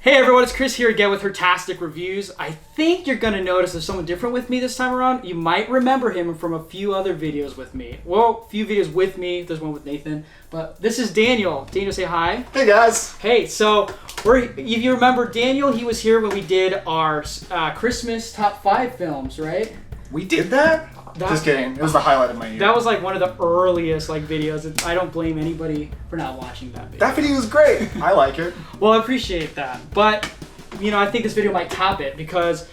Hey everyone, it's Chris here again with Hertastic Reviews. I think you're going to notice there's someone different with me this time around. You might remember him from a few other videos with me. Well, a few videos with me. There's one with Nathan. But this is Daniel. Daniel, say hi. Hey guys. Hey, so if you remember Daniel, he was here when we did our Christmas top 5 films, right? We did that? Just kidding. It was the highlight of my year. That was like one of the earliest videos. I don't blame anybody for not watching that video. That video was great. I like it. Well, I appreciate that. But, I think this video might top it because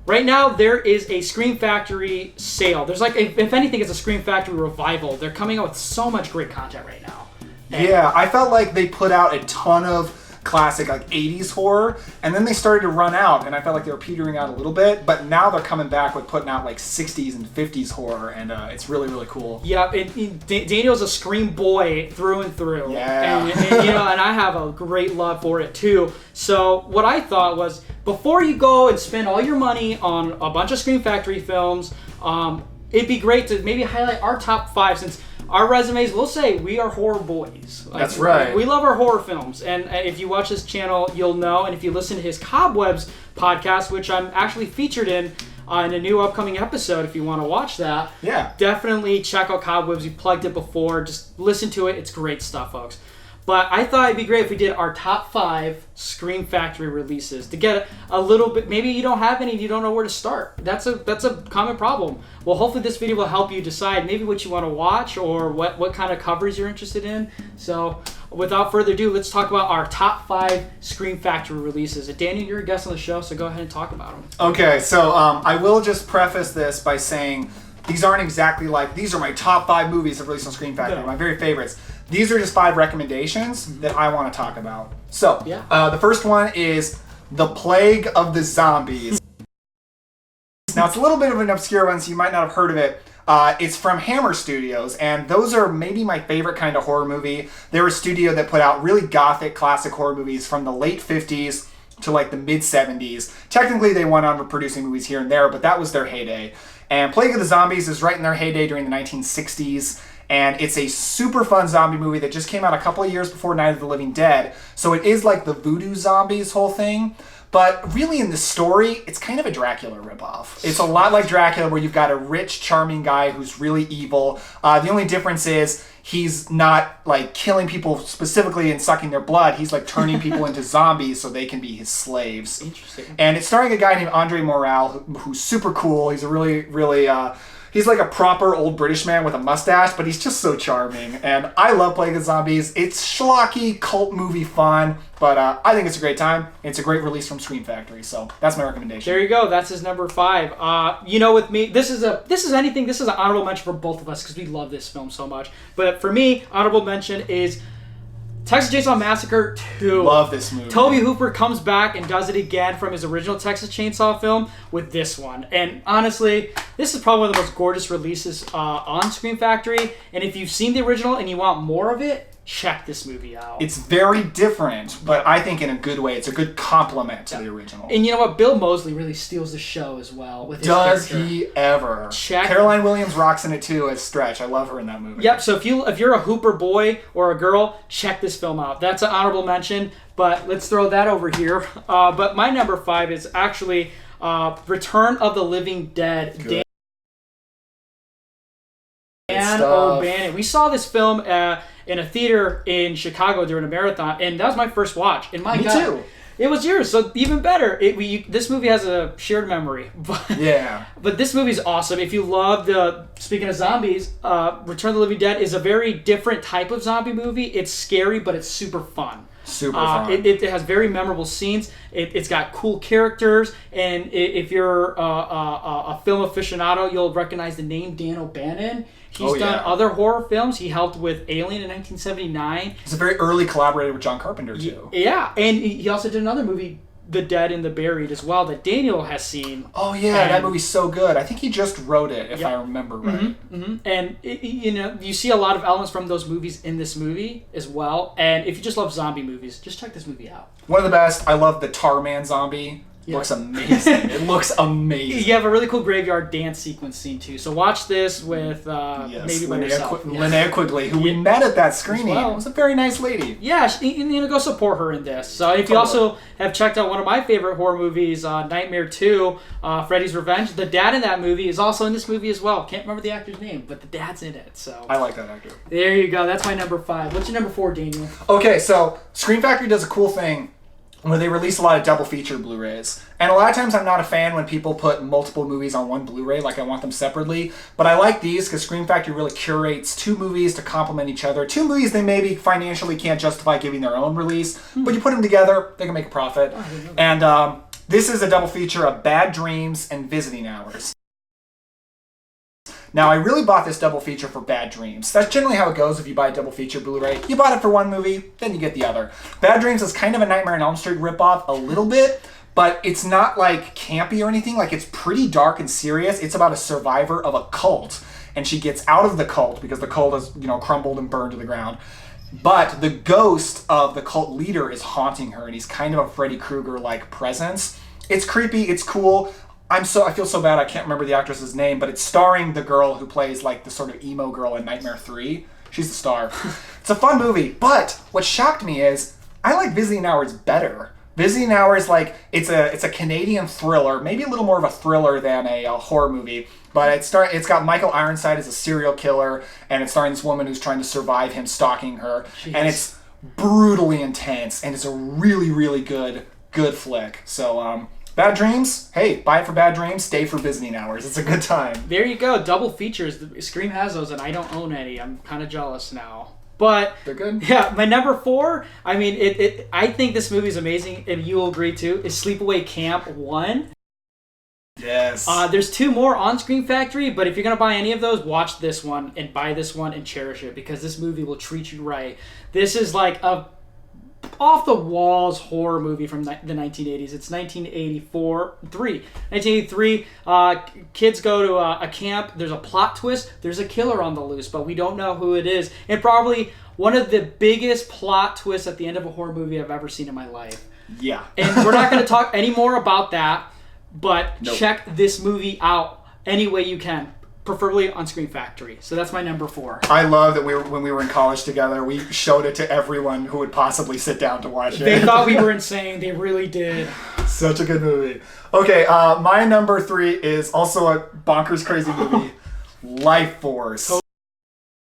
right now there is a Scream Factory sale. There's if anything, it's a Scream Factory revival. They're coming out with so much great content right now. Yeah, I felt like they put out a ton of classic 80s horror, and then they started to run out, and I felt like they were petering out a little bit, but now they're coming back with putting out 60s and 50s horror, and it's really, really cool. Yeah, Daniel's a Scream boy through and through. Yeah. And I have a great love for it too. So what I thought was, before you go and spend all your money on a bunch of Scream Factory films, it'd be great to maybe highlight our top 5, since our resumes will say we are horror boys. That's right. We love our horror films. And if you watch this channel, you'll know. And if you listen to his Cobwebs podcast, which I'm actually featured in a new upcoming episode, if you want to watch that, definitely check out Cobwebs. You plugged it before. Just listen to it. It's great stuff, folks. But I thought it'd be great if we did our top 5 Scream Factory releases to get a little bit. Maybe you don't have any and you don't know where to start. That's a common problem. Well, hopefully this video will help you decide maybe what you want to watch or what kind of covers you're interested in. So without further ado, let's talk about our top 5 Scream Factory releases. Daniel, you're a guest on the show, so go ahead and talk about them. Okay, so I will just preface this by saying these aren't exactly these are my top 5 movies that released on Scream Factory, my very favorites. These are just 5 recommendations that I want to talk about. So, the first one is The Plague of the Zombies. Now, it's a little bit of an obscure one, so you might not have heard of it. It's from Hammer Studios, and those are maybe my favorite kind of horror movie. They're a studio that put out really gothic, classic horror movies from the late 50s to the mid 70s. Technically, they went on with producing movies here and there, but that was their heyday. And Plague of the Zombies is right in their heyday during the 1960s. And it's a super fun zombie movie that just came out a couple of years before Night of the Living Dead. So it is like the voodoo zombies whole thing. But really in the story, it's kind of a Dracula ripoff. It's a lot like Dracula, where you've got a rich, charming guy who's really evil. The only difference is he's not killing people specifically and sucking their blood. He's turning people into zombies so they can be his slaves. Interesting. And it's starring a guy named Andre Morale, who's super cool. He's a really he's like a proper old British man with a mustache, but he's just so charming. And I love Plague of the Zombies. It's schlocky, cult movie fun, but I think it's a great time. It's a great release from Scream Factory, so that's my recommendation. There you go. That's his number 5. With me, this is an honorable mention for both of us because we love this film so much. But for me, honorable mention is Texas Chainsaw Massacre 2. Love this movie. Tobe Hooper comes back and does it again from his original Texas Chainsaw film with this one. And honestly, this is probably one of the most gorgeous releases on Scream Factory. And if you've seen the original and you want more of it, check this movie out. It's very different, but I think in a good way. It's a good complement to the original. And you know what? Bill Moseley really steals the show as well with his Does character. he ever? Check. Caroline Williams rocks in it too as Stretch. I love her in that movie. Yep, so if you're a Hooper boy or a girl, check this film out. That's an honorable mention, but let's throw that over here. But my number 5 is actually Return of the Living Dead. Good. Dan O'Bannon. We saw this film in a theater in Chicago during a marathon, and that was my first watch. And my Me God, too. It was yours, so even better. This movie has a shared memory. But this movie's awesome. If you love speaking of zombies, Return of the Living Dead is a very different type of zombie movie. It's scary, but it's super fun. Super fun. It has very memorable scenes. It's got cool characters, and if you're a film aficionado, you'll recognize the name Dan O'Bannon. He's done other horror films. He helped with Alien in 1979. He's a very early collaborator with John Carpenter too. Yeah, and he also did another movie, The Dead and the Buried, as well, that Daniel has seen. Oh yeah, that movie's so good. I think he just wrote it, if I remember right. And you see a lot of elements from those movies in this movie as well. And if you just love zombie movies, just check this movie out. One of the best. I love the Tar Man zombie. Looks amazing. It looks amazing. You have a really cool graveyard dance sequence scene too. So watch this with maybe by yourself. Linnea Quigley, who we met at that screening. Well. Was a very nice lady. Yeah, you go support her in this. So if you also have checked out one of my favorite horror movies, Nightmare 2, Freddy's Revenge, the dad in that movie is also in this movie as well. Can't remember the actor's name, but the dad's in it. So I like that actor. There you go. That's my number 5. What's your number 4, Daniel? Okay, so Scream Factory does a cool thing where they release a lot of double feature Blu-rays. And a lot of times I'm not a fan when people put multiple movies on one Blu-ray, like I want them separately. But I like these because Scream Factory really curates 2 movies to complement each other. 2 movies they maybe financially can't justify giving their own release, but you put them together, they can make a profit. And this is a double feature of Bad Dreams and Visiting Hours. Now, I really bought this double feature for Bad Dreams. That's generally how it goes if you buy a double feature Blu-ray. You bought it for one movie, then you get the other. Bad Dreams is kind of a Nightmare on Elm Street ripoff a little bit, but it's not like campy or anything. Like, it's pretty dark and serious. It's about a survivor of a cult, and she gets out of the cult because the cult has, crumbled and burned to the ground. But the ghost of the cult leader is haunting her, and he's kind of a Freddy Krueger-like presence. It's creepy. It's cool. I feel so bad I can't remember the actress's name, but it's starring the girl who plays like the sort of emo girl in Nightmare 3. She's the star. It's a fun movie, but what shocked me is I like Visiting Hours better. Visiting Hours, like, it's a Canadian thriller, maybe a little more of a thriller than a horror movie, but it's got Michael Ironside as a serial killer, and it's starring this woman who's trying to survive him stalking her, and it's brutally intense, and it's a really, really good flick. So, Bad Dreams, hey, buy it for Bad Dreams, stay for Visiting Hours. It's a good time. There you go, double features. Scream has those, and I don't own any. I'm kind of jealous now. But they're good. Yeah, my number 4, I mean, I think this movie is amazing, and you will agree too, is Sleepaway Camp 1. Yes. There's 2 more on Scream Factory, but if you're going to buy any of those, watch this one, and buy this one, and cherish it, because this movie will treat you right. This is like a off-the-walls horror movie from the 1980s. It's 1983. Kids go to a camp. There's a plot twist. There's a killer on the loose, but we don't know who it is. And probably one of the biggest plot twists at the end of a horror movie I've ever seen in my life. Yeah. And we're not going to talk any more about that, but check this movie out any way you can. Preferably on Scream Factory. So that's my number 4. I love that when we were in college together, we showed it to everyone who would possibly sit down to watch it. They thought we were insane. They really did. Such a good movie. Okay, my number 3 is also a bonkers crazy movie, Life Force.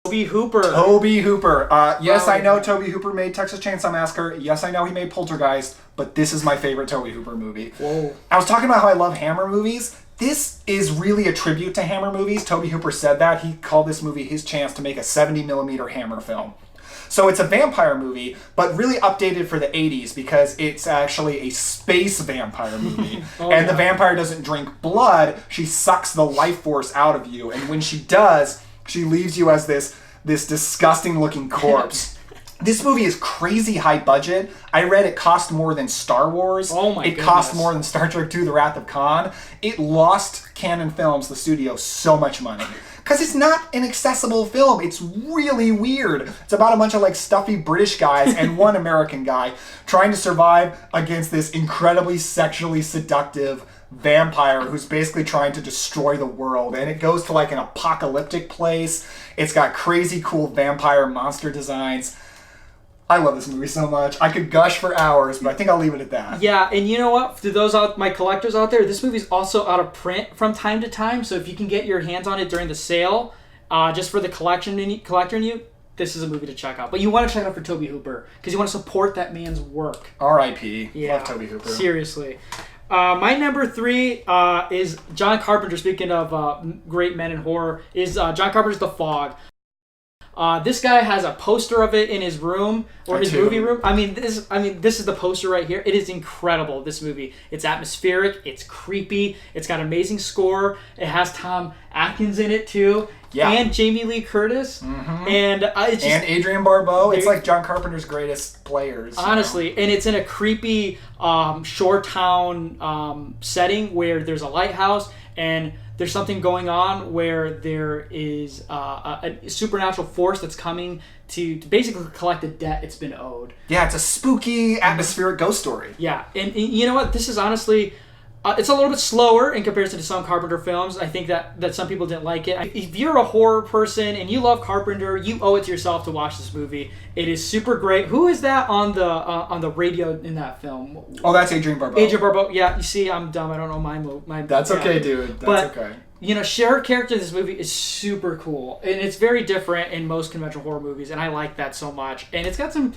Tobe Hooper. Yes, I know Tobe Hooper made Texas Chainsaw Massacre. Yes, I know he made Poltergeist, but this is my favorite Tobe Hooper movie. Whoa. I was talking about how I love Hammer movies. This is really a tribute to Hammer movies. Tobe Hooper said that. He called this movie his chance to make a 70mm Hammer film. So it's a vampire movie, but really updated for the 80s because it's actually a space vampire movie. The vampire doesn't drink blood. She sucks the life force out of you. And when she does, she leaves you as this disgusting looking corpse. This movie is crazy high budget. I read it cost more than Star Wars. Oh my goodness. It cost more than Star Trek II: The Wrath of Khan. It lost Canon Films, the studio, so much money. Because it's not an accessible film. It's really weird. It's about a bunch of stuffy British guys and one American guy trying to survive against this incredibly sexually seductive vampire who's basically trying to destroy the world. And it goes to an apocalyptic place. It's got crazy cool vampire monster designs. I love this movie so much. I could gush for hours, but I think I'll leave it at that. Yeah, and you know what? To those my collectors out there, this movie's also out of print from time to time. So if you can get your hands on it during the sale, just for the collector in you, this is a movie to check out. But you want to check it out for Tobe Hooper because you want to support that man's work. R.I.P. Yeah, love Tobe Hooper. Seriously. My number 3 is John Carpenter. Speaking of great men in horror, is John Carpenter's The Fog. This guy has a poster of it in his room or his movie room. This is the poster right here. It is incredible, this movie. It's atmospheric, it's creepy, it's got amazing score. It has Tom Atkins in it too. Yeah. And Jamie Lee Curtis. Mm-hmm. And it's just, and Adrienne Barbeau. It's like John Carpenter's greatest players. Honestly. And it's in a creepy shore town setting where there's a lighthouse and there's something going on where there is a supernatural force that's coming to basically collect a debt it's been owed. Yeah, it's a spooky, atmospheric ghost story. Yeah, and you know what? This is honestly It's a little bit slower in comparison to some Carpenter films. I think that some people didn't like it. If you're a horror person and you love Carpenter, you owe it to yourself to watch this movie. It is super great. Who is that on the radio in that film? Oh, that's Adrienne Barbeau. Adrienne Barbeau. Yeah, you see, I'm dumb. I don't know my. That's okay, dude. That's okay. Her character in this movie is super cool, and it's very different in most conventional horror movies, and I like that so much. And it's got some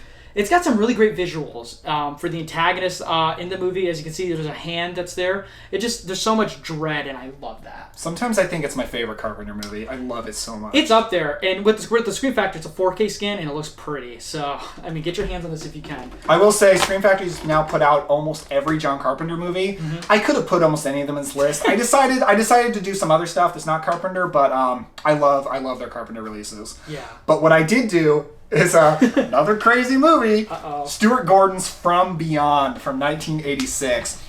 really great visuals for the antagonist in the movie. As you can see, there's a hand that's there. There's so much dread, and I love that. Sometimes I think it's my favorite Carpenter movie. I love it so much. It's up there, and with the Scream Factor, it's a 4K scan, and it looks pretty. So, I mean, get your hands on this if you can. I will say, Scream Factory's now put out almost every John Carpenter movie. Mm-hmm. I could have put almost any of them in this list. I decided to do some other stuff that's not Carpenter, but I love their Carpenter releases. Yeah. But what I did do is another crazy movie. Uh-oh. Stuart Gordon's From Beyond from 1986.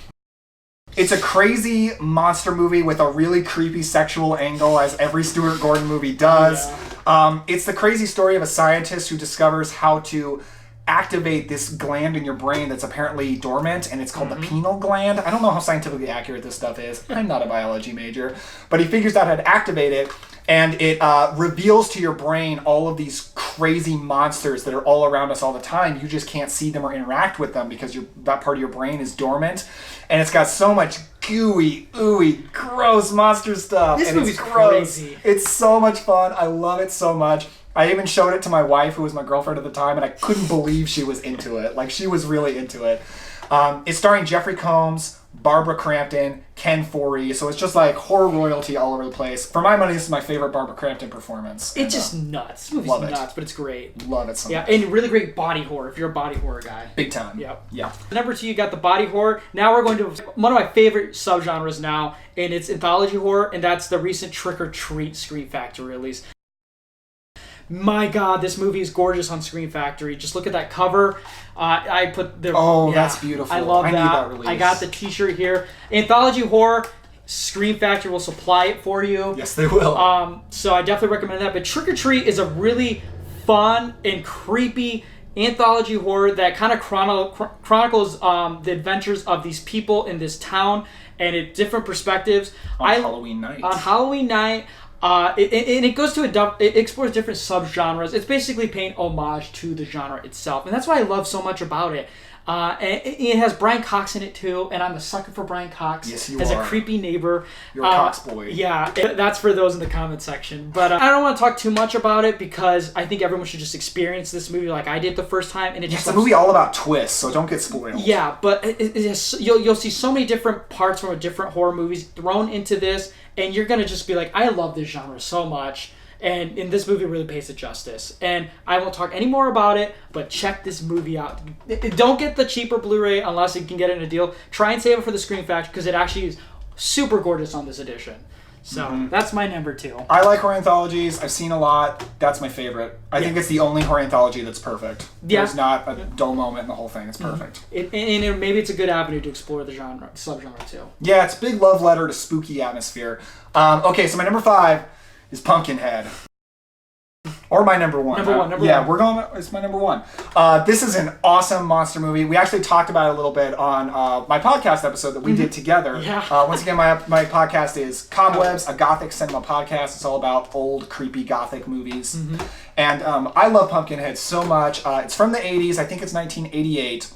It's a crazy monster movie with a really creepy sexual angle, as every Stuart Gordon movie does. Yeah. It's the crazy story of a scientist who discovers how to activate this gland in your brain that's apparently dormant, and it's called the pineal gland. I don't know how scientifically accurate this stuff is. I'm not a biology major. But he figures out how to activate it, and it reveals to your brain all of these crazy monsters that are all around us all the time. You just can't see them or interact with them because that part of your brain is dormant. And it's got so much gooey, ooey, gross monster stuff. This movie's gross. Crazy. It's so much fun. I love it so much. I even showed it to my wife, who was my girlfriend at the time, and I couldn't believe she was into it. Like, she was really into it. It's starring Jeffrey Combs, Barbara Crampton, Ken Foree, so it's just like horror royalty all over the place. For my money, this is my favorite Barbara Crampton performance. It's just nuts. This movie's nuts, but it's great. Love it so much. Yeah, and really great body horror if you're a body horror guy. Big time. Yep. Yeah. Number 2, you got the body horror. Now we're going to one of my favorite subgenres now, and it's anthology horror, and that's the recent Trick or Treat Scream Factory release. My God, this movie is gorgeous on Scream Factory. Just look at that cover. I put the that's beautiful. I love that. Need that release. I got the T-shirt here. Anthology horror. Scream Factory will supply it for you. Yes, they will. So I definitely recommend that. But Trick or Treat is a really fun and creepy anthology horror that kind of chronicles the adventures of these people in this town and at different perspectives. On Halloween night. It goes to it explores different subgenres. It's basically paying homage to the genre itself, and that's what I love so much about it. And it has Brian Cox in it too, and I'm a sucker for Brian Cox. Yes, you as are. a creepy neighbor. You're a Cox boy. Yeah, that's for those in the comment section. But I don't want to talk too much about it because I think everyone should just experience this movie like I did the first time. And it's a movie all about twists, so don't get spoiled. Yeah, but you'll see so many different parts from different horror movies thrown into this, and you're gonna just be like, I love this genre so much. And this movie really pays it justice. And I won't talk any more about it, but check this movie out. Don't get the cheaper Blu-ray unless you can get it in a deal. Try and save it for the Scream Factory because it actually is super gorgeous on this edition. So that's my number 2. I like horror anthologies. I've seen a lot. That's my favorite. I think it's the only horror anthology that's perfect. Yeah. There's not a dull moment in the whole thing. It's perfect. And maybe it's a good avenue to explore the subgenre too. Yeah, it's a big love letter to spooky atmosphere. Okay, so my number 5 is Pumpkinhead. Or my number 1. Number one. We're going. It's my number 1. This is an awesome monster movie. We actually talked about it a little bit on my podcast episode that we did together. Yeah. Once again, my podcast is Cobwebs, a gothic cinema podcast. It's all about old, creepy gothic movies. And I love Pumpkinhead so much. It's from the 80s. I think it's 1988.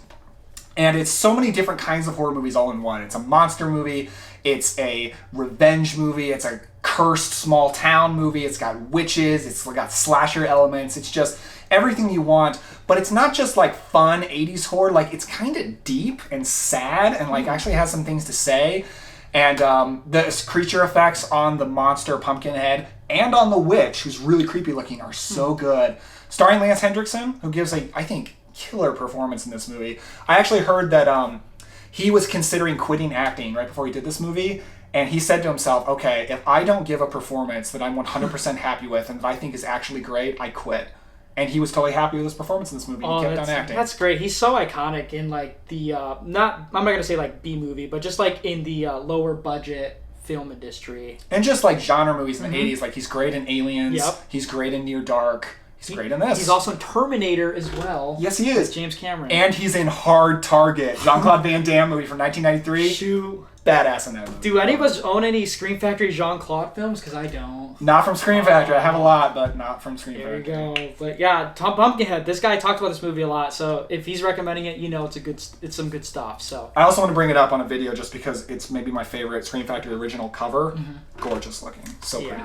And it's so many different kinds of horror movies all in one. It's a monster movie. It's a revenge movie. It's a cursed small town movie. It's got witches. It's got slasher elements. It's just everything you want. But it's not just like fun 80s horror. Like, it's kind of deep and sad and like actually has some things to say. And the creature effects on the monster Pumpkinhead and on the witch, who's really creepy looking, are so good. Starring Lance Hendrickson, who gives I think killer performance in this movie. I actually heard that he was considering quitting acting right before he did this movie, and he said to himself, okay, if I don't give a performance that I'm 100% happy with and that I think is actually great, I quit. And he was totally happy with his performance in this movie. He kept on acting. That's great. He's so iconic in like the I'm not gonna say like B movie, but just like in the lower budget film industry. And just like genre movies in the 80s, like he's great in Aliens. Yep. He's great in Near Dark. He's great in this. He's also in Terminator as well. Yes, he is. James Cameron. And he's in Hard Target, Jean-Claude Van Damme movie from 1993. badass in that movie. Do any of us own any Scream Factory Jean-Claude films? Because I don't. Not from Scream Factory. I have a lot, but not from Scream Factory. There you go. But yeah, Tom Pumpkinhead. This guy talked about this movie a lot, so if he's recommending it, it's some good stuff. So I also want to bring it up on a video just because it's maybe my favorite Scream Factory original cover. Gorgeous looking. So pretty.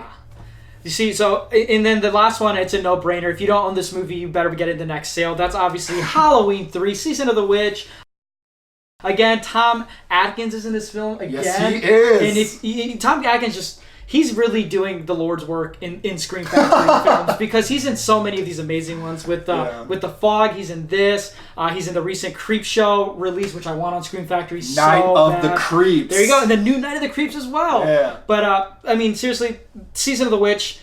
You see, so, and then the last one, it's a no-brainer. If you don't own this movie, you better get it in the next sale. That's obviously Halloween 3, Season of the Witch. Again, Tom Atkins is in this film again. Yes, he is. And Tom Atkins he's really doing the Lord's work in Scream Factory films because he's in so many of these amazing ones. With The Fog, he's in this. He's in the recent Creep Show release, which I want on Scream Factory Night of the Creeps. There you go. And the new Night of the Creeps as well. Yeah. But, I mean, seriously, Season of the Witch...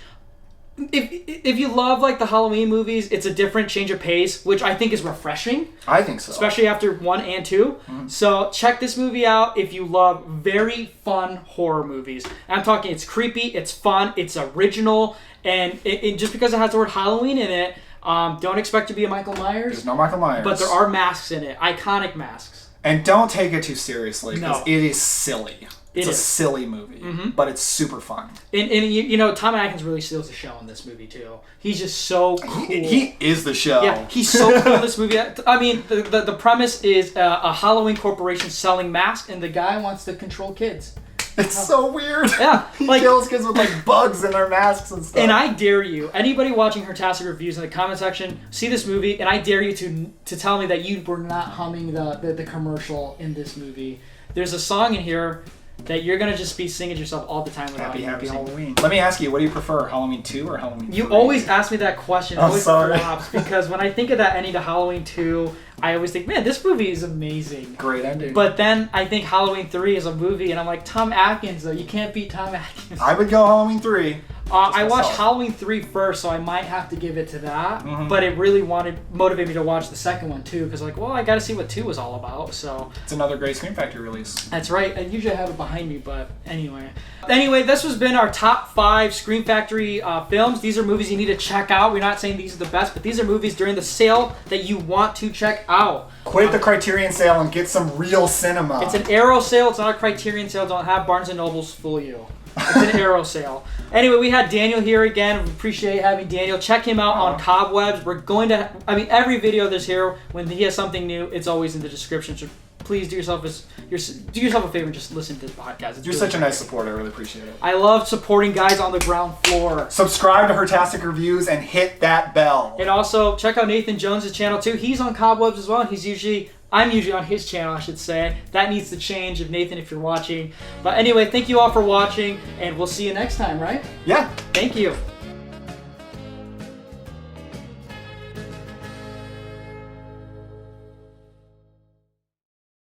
If you love like the Halloween movies, it's a different change of pace, which I think is refreshing. I think so. Especially after 1 and 2. So check this movie out if you love very fun horror movies. I'm talking it's creepy, it's fun, it's original, and it just because it has the word Halloween in it, don't expect to be a Michael Myers. There's no Michael Myers. But there are masks in it. Iconic masks. And don't take it too seriously because No. it is silly. It's a silly movie, but it's super fun. And you know, Tom Atkins really steals the show in this movie, too. He's just so cool. He is the show. Yeah, he's so cool in this movie. I mean, the premise is a Halloween corporation selling masks, and the guy wants to control kids. It's so weird. Yeah. He kills kids with, like, bugs in their masks and stuff. And I dare you, anybody watching Hertastic Reviews in the comment section, see this movie, and I dare you to tell me that you were not humming the commercial in this movie. There's a song in here that you're going to just be singing to yourself all the time. Happy Halloween. Let me ask you, what do you prefer, Halloween 2 or Halloween 3? You always ask me that question. I'm sorry. Because when I think of that ending to Halloween 2, I always think, man, this movie is amazing. Great ending. But then I think Halloween 3 is a movie, and I'm like, Tom Atkins, though. You can't beat Tom Atkins. I would go Halloween 3. I watched Halloween 3 first, so I might have to give it to that. But it really motivated me to watch the second one, too, because like, well, I got to see what 2 was all about. So it's another great Scream Factory release. That's right. I usually have it behind me, but anyway. This has been our top 5 Scream Factory films. These are movies you need to check out. We're not saying these are the best, but these are movies during the sale that you want to check out. Quit the Criterion sale and get some real cinema. It's an Arrow sale. It's not a Criterion sale. Don't have Barnes & Nobles fool you. It's an Arrow sale. Anyway, we had Daniel here again. We appreciate having Daniel. Check him out on Cobwebs. We're going to... every video there's here, when he has something new, it's always in the description. So please do yourself a favor and just listen to the podcast. You're such a nice supporter. I really appreciate it. I love supporting guys on the ground floor. Subscribe to Hertastic Reviews and hit that bell. And also, check out Nathan Jones' channel, too. He's on Cobwebs as well, and I'm usually on his channel, I should say. That needs to change, Nathan, if you're watching. But anyway, thank you all for watching, and we'll see you next time, right? Yeah. Thank you.